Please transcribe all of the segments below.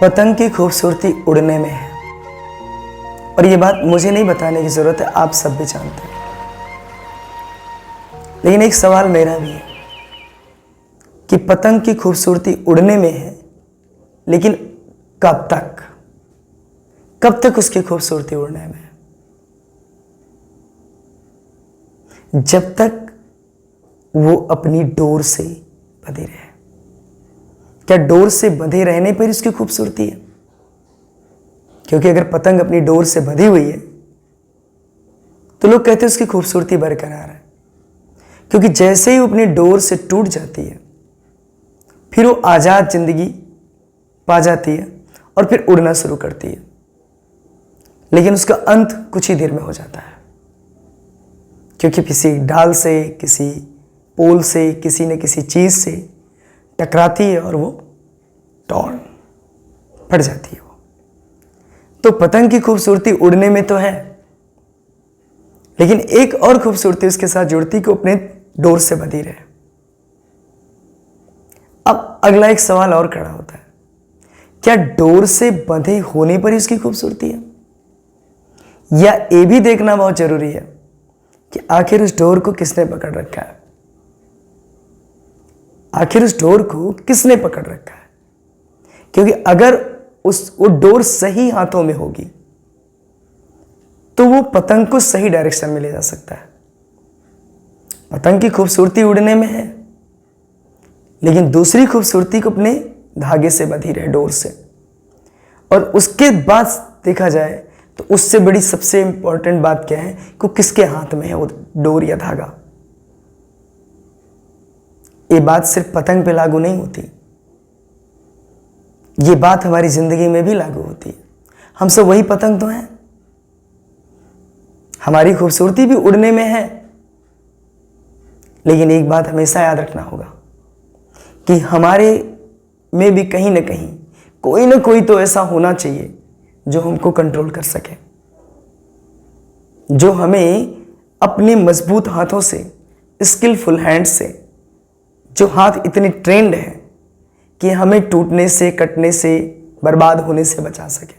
पतंग की खूबसूरती उड़ने में है, और ये बात मुझे नहीं बताने की जरूरत है, आप सब भी जानते हैं। लेकिन एक सवाल मेरा भी है कि पतंग की खूबसूरती उड़ने में है, लेकिन कब तक? कब तक उसकी खूबसूरती उड़ने में है? जब तक वो अपनी डोर से बंधे रहे। क्या डोर से बंधे रहने पर उसकी खूबसूरती है? क्योंकि अगर पतंग अपनी डोर से बंधी हुई है तो लोग कहते हैं उसकी खूबसूरती बरकरार है, क्योंकि जैसे ही वो अपनी डोर से टूट जाती है फिर वो आजाद जिंदगी पा जाती है और फिर उड़ना शुरू करती है, लेकिन उसका अंत कुछ ही देर में हो जाता है, क्योंकि किसी डाल से, किसी पोल से, किसी न किसी चीज से टकराती है और वो टॉर्न फट जाती है। तो पतंग की खूबसूरती उड़ने में तो है, लेकिन एक और खूबसूरती उसके साथ जुड़ती कि अपने डोर से बंधी रहे। अब अगला एक सवाल और खड़ा होता है, क्या डोर से बंधे होने पर ही उसकी खूबसूरती है, या ये भी देखना बहुत जरूरी है कि आखिर उस डोर को किसने पकड़ रखा है? आखिर उस डोर को किसने पकड़ रखा है? क्योंकि अगर वो डोर सही हाथों में होगी तो वो पतंग को सही डायरेक्शन में ले जा सकता है। पतंग की खूबसूरती उड़ने में है, लेकिन दूसरी खूबसूरती को अपने धागे से बंधी रहे, डोर से। और उसके बाद देखा जाए तो उससे बड़ी सबसे इंपॉर्टेंट बात क्या है कि किसके हाथ में है वो डोर या धागा। ये बात सिर्फ पतंग पे लागू नहीं होती, ये बात हमारी जिंदगी में भी लागू होती है। हम सब वही पतंग तो हैं, हमारी खूबसूरती भी उड़ने में है, लेकिन एक बात हमेशा याद रखना होगा कि हमारे में भी कहीं ना कहीं कोई ना कोई तो ऐसा होना चाहिए जो हमको कंट्रोल कर सके, जो हमें अपने मजबूत हाथों से, स्किलफुल हैंड से, जो हाथ इतने ट्रेंड हैं कि हमें टूटने से, कटने से, बर्बाद होने से बचा सके।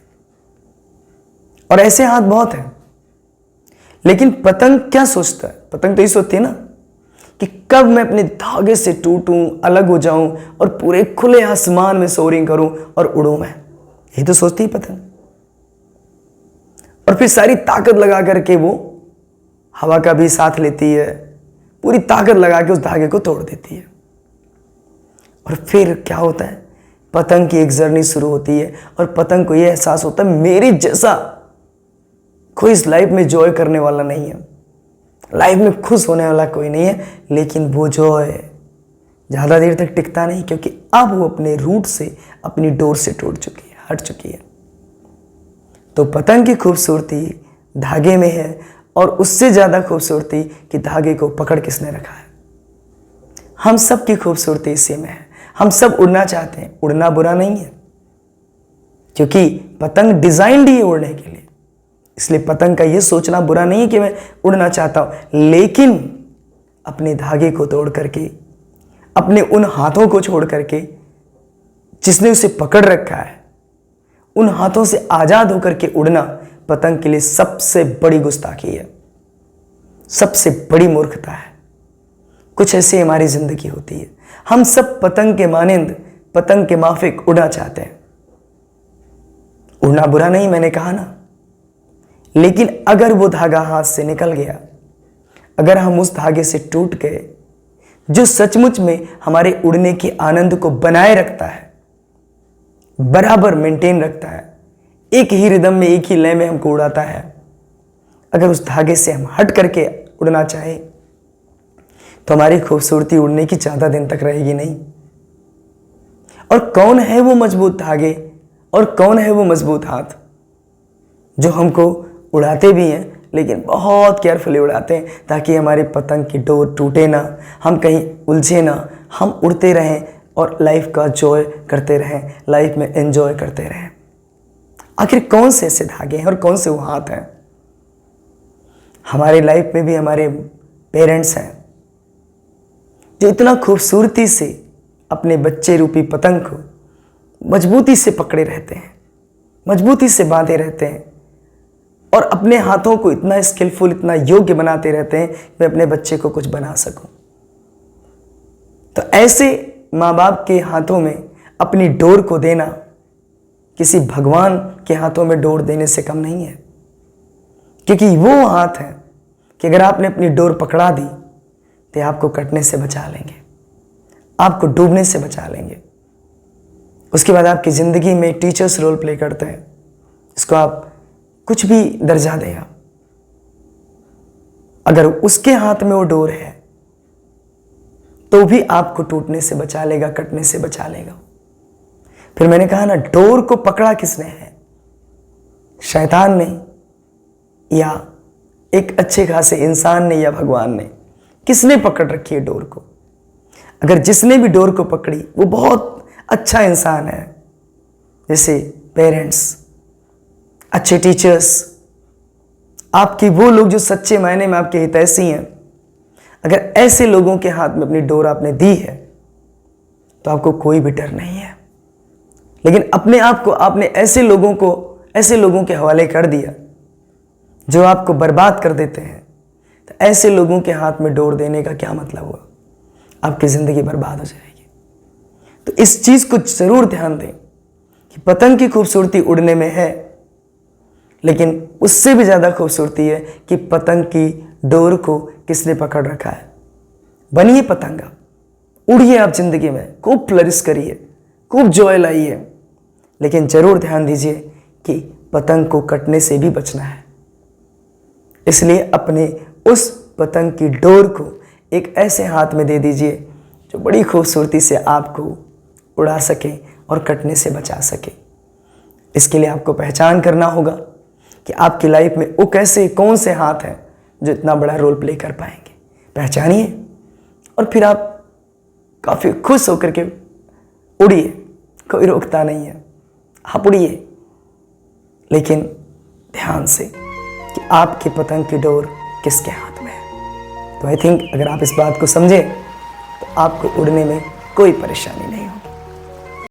और ऐसे हाथ बहुत हैं, लेकिन पतंग क्या सोचता है? पतंग तो ये सोचती है ना कि कब मैं अपने धागे से टूटूं, अलग हो जाऊं और पूरे खुले आसमान में सोअरिंग करूं और उड़ूं मैं। यही तो सोचती है पतंग। और फिर सारी ताकत लगा करके वो हवा का भी साथ लेती है, पूरी ताकत लगा के उस धागे को तोड़ देती है। और फिर क्या होता है? पतंग की एक जर्नी शुरू होती है और पतंग को यह एहसास होता है मेरे जैसा कोई इस लाइफ में जॉय करने वाला नहीं है, लाइफ में खुश होने वाला कोई नहीं है। लेकिन वो जॉय ज्यादा देर तक टिकता नहीं, क्योंकि अब वो अपने रूट से, अपनी डोर से टूट चुकी है, हट चुकी है। तो पतंग की खूबसूरती धागे में है, और उससे ज्यादा खूबसूरती कि धागे को पकड़ किसने रखा है। हम सब की खूबसूरती इसी में है। हम सब उड़ना चाहते हैं, उड़ना बुरा नहीं है, क्योंकि पतंग डिजाइन्ड ही है उड़ने के लिए। इसलिए पतंग का यह सोचना बुरा नहीं है कि मैं उड़ना चाहता हूं, लेकिन अपने धागे को तोड़ करके, अपने उन हाथों को छोड़ करके जिसने उसे पकड़ रखा है, उन हाथों से आजाद होकर के उड़ना पतंग के लिए सबसे बड़ी गुस्ताखी है, सबसे बड़ी मूर्खता है। कुछ ऐसी हमारी जिंदगी होती है, हम सब पतंग के मानिंद, पतंग के माफिक उड़ना चाहते हैं। उड़ना बुरा नहीं, मैंने कहा ना, लेकिन अगर वो धागा हाथ से निकल गया, अगर हम उस धागे से टूट गए जो सचमुच में हमारे उड़ने के आनंद को बनाए रखता है, बराबर मेंटेन रखता है, एक ही रिदम में, एक ही लय में हमको उड़ाता है, अगर उस धागे से हम हट करके उड़ना चाहें तो हमारी खूबसूरती उड़ने की ज्यादा दिन तक रहेगी नहीं। और कौन है वो मजबूत धागे और कौन है वो मजबूत हाथ जो हमको उड़ाते भी हैं, लेकिन बहुत केयरफुली उड़ाते हैं ताकि हमारे पतंग की डोर टूटे ना, हम कहीं उलझे ना, हम उड़ते रहें और लाइफ का जॉय करते रहें, लाइफ में एंजॉय करते रहें। आखिर कौन से ऐसे धागे हैं और कौन से वो हाथ हैं? हमारे लाइफ में भी हमारे पेरेंट्स हैं जो इतना खूबसूरती से अपने बच्चे रूपी पतंग को मजबूती से पकड़े रहते हैं, मजबूती से बांधे रहते हैं और अपने हाथों को इतना स्किलफुल, इतना योग्य बनाते रहते हैं कि मैं अपने बच्चे को कुछ बना सकूं। तो ऐसे माँ बाप के हाथों में अपनी डोर को देना किसी भगवान के हाथों में डोर देने से कम नहीं है, क्योंकि वो हाथ है कि अगर आपने अपनी डोर पकड़ा दी तो आपको कटने से बचा लेंगे, आपको डूबने से बचा लेंगे। उसके बाद आपकी ज़िंदगी में टीचर्स रोल प्ले करते हैं, इसको आप कुछ भी दर्जा दें आप, अगर उसके हाथ में वो डोर है तो भी आपको टूटने से बचा लेगा, कटने से बचा लेगा। फिर मैंने कहा ना, डोर को पकड़ा किसने है? शैतान ने या एक अच्छे खासे इंसान ने या भगवान ने? किसने पकड़ रखी है डोर को? अगर जिसने भी डोर को पकड़ी वो बहुत अच्छा इंसान है, जैसे पेरेंट्स, अच्छे टीचर्स, आपके वो लोग जो सच्चे मायने में आपके हितैषी हैं, अगर ऐसे लोगों के हाथ में अपनी डोर आपने दी है तो आपको कोई भी डर नहीं है। लेकिन अपने आप को आपने ऐसे लोगों के हवाले कर दिया जो आपको बर्बाद कर देते हैं, तो ऐसे लोगों के हाथ में डोर देने का क्या मतलब हुआ? आपकी ज़िंदगी बर्बाद हो जाएगी। तो इस चीज़ को ज़रूर ध्यान दें कि पतंग की खूबसूरती उड़ने में है, लेकिन उससे भी ज़्यादा खूबसूरती है कि पतंग की डोर को किसने पकड़ रखा है। बनिए पतंगा, उड़िए आप ज़िंदगी में, खूब फ्लरिश करिए, खूब जॉय लाइए, लेकिन ज़रूर ध्यान दीजिए कि पतंग को कटने से भी बचना है। इसलिए अपने उस पतंग की डोर को एक ऐसे हाथ में दे दीजिए जो बड़ी खूबसूरती से आपको उड़ा सके और कटने से बचा सके। इसके लिए आपको पहचान करना होगा कि आपकी लाइफ में वो कैसे, कौन से हाथ हैं जो इतना बड़ा रोल प्ले कर पाएंगे। पहचानिए और फिर आप काफ़ी खुश होकर के उड़िए, कोई रोकता नहीं है, आप उड़िए, लेकिन ध्यान से कि आपकी पतंग की डोर किसके हाथ में है। तो आई थिंक अगर आप इस बात को समझें तो आपको उड़ने में कोई परेशानी नहीं होगी।